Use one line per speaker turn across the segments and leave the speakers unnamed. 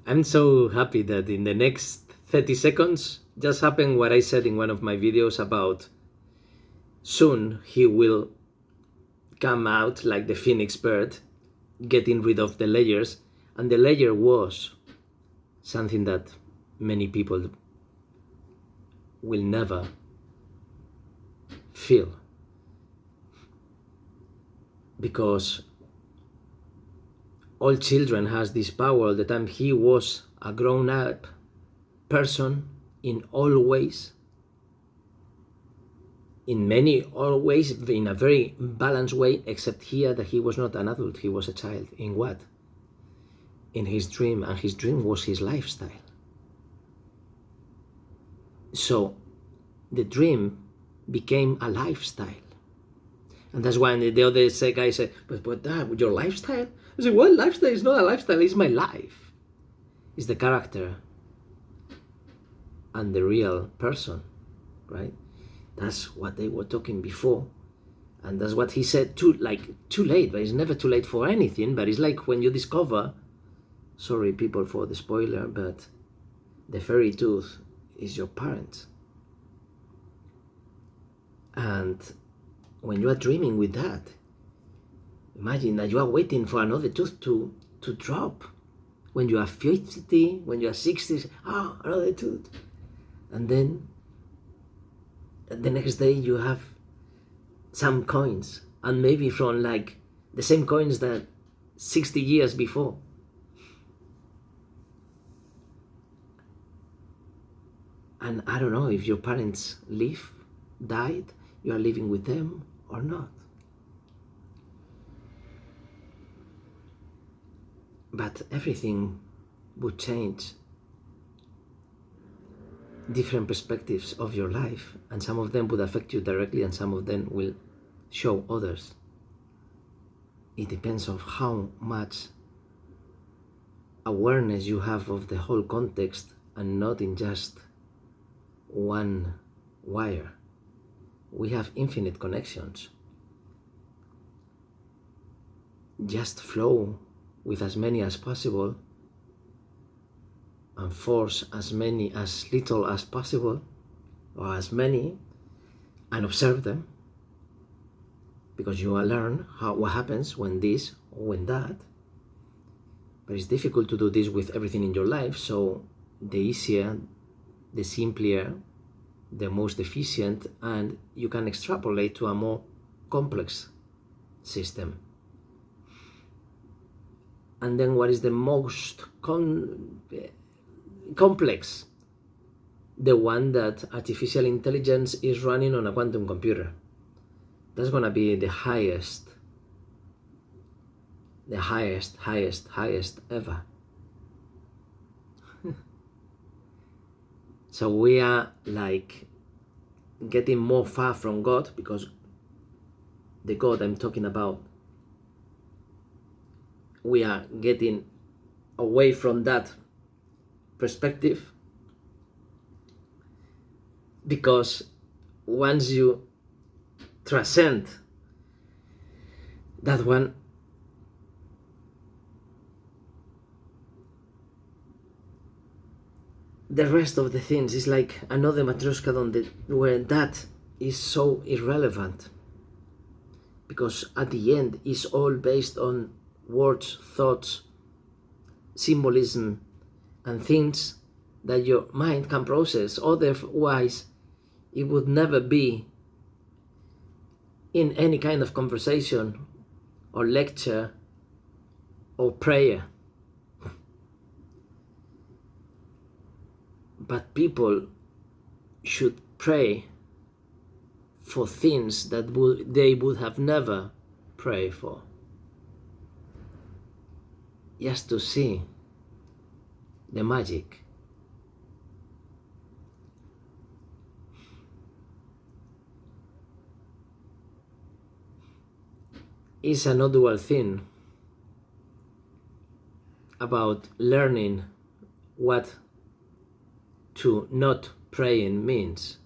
I'm so happy that in the next 30 seconds just happened what I said in one of my videos about soon he will come out like the phoenix bird, getting rid of the layers. And the layer was something that many people will never feel, because all children has this power all the time. He was a grown-up person in all ways, in many all ways, in a very balanced way, except here that he was not an adult, he was a child. In what? In his dream, and his dream was his lifestyle. So the dream became a lifestyle. And that's why the other guy said, but that, your lifestyle? I said, what lifestyle? It's not a lifestyle, it's my life. It's the character and the real person, right? That's what they were talking before. And that's what he said, too late, but it's never too late for anything. But it's like when you discover, sorry people for the spoiler, but the fairy tooth is your parents. And when you are dreaming with that, imagine that you are waiting for another tooth to drop. When you are 50, when you are 60, another tooth. And then the next day you have some coins, and maybe from like the same coins that 60 years before. And I don't know if your parents died, you are living with them or not. But everything would change. Different perspectives of your life, and some of them would affect you directly and some of them will show others. It depends on how much awareness you have of the whole context and not in just one wire. We have infinite connections. Just flow with as many as possible and force as little as possible, or as many, and observe them, because you will learn what happens when this or when that. But it's difficult to do this with everything in your life, so the easier, the simpler, the most efficient, and you can extrapolate to a more complex system. And then what is the most complex? The one that artificial intelligence is running on a quantum computer. That's gonna be the highest ever. So we are like getting more far from God, because the God I'm talking about, we are getting away from that perspective, because once you transcend that one, the rest of the things is like another matryoshka where that is so irrelevant, because at the end it's all based on words, thoughts, symbolism, and things that your mind can process. Otherwise, it would never be in any kind of conversation or lecture or prayer. But people should pray for things that they would have never prayed for, just to see the magic. It's an dual thing about learning what to not praying means.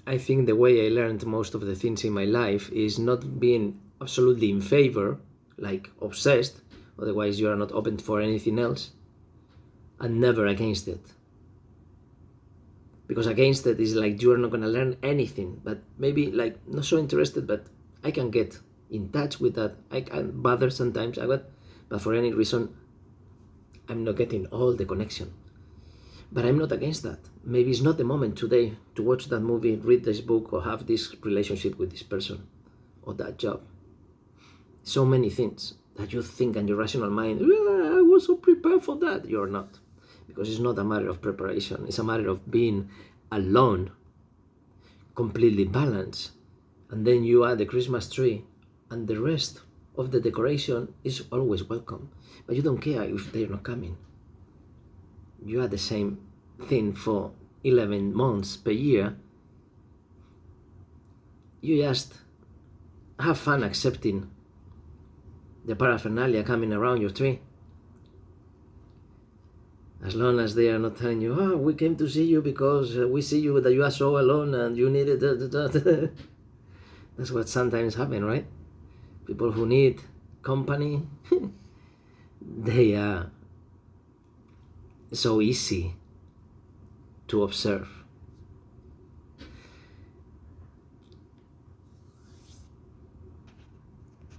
I think the way I learned most of the things in my life is not being absolutely in favor like obsessed, otherwise you are not open for anything else, and never against it. Because against it is like you are not going to learn anything, but maybe like not so interested, but I can get in touch with that. I can bother sometimes, but for any reason, I'm not getting all the connection. But I'm not against that. Maybe it's not the moment today to watch that movie, read this book, or have this relationship with this person, or that job. So many things that you think in your rational mind, I was so prepared for that. You're not. Because it's not a matter of preparation. It's a matter of being alone, completely balanced. And then you add the Christmas tree, and the rest of the decoration is always welcome. But you don't care if they're not coming. You are the same thing for 11 months per year. You just have fun accepting the paraphernalia coming around your tree. As long as they are not telling you, oh, we came to see you because we see you that you are so alone and you need it. That's what sometimes happens, right? People who need company, they are so easy to observe.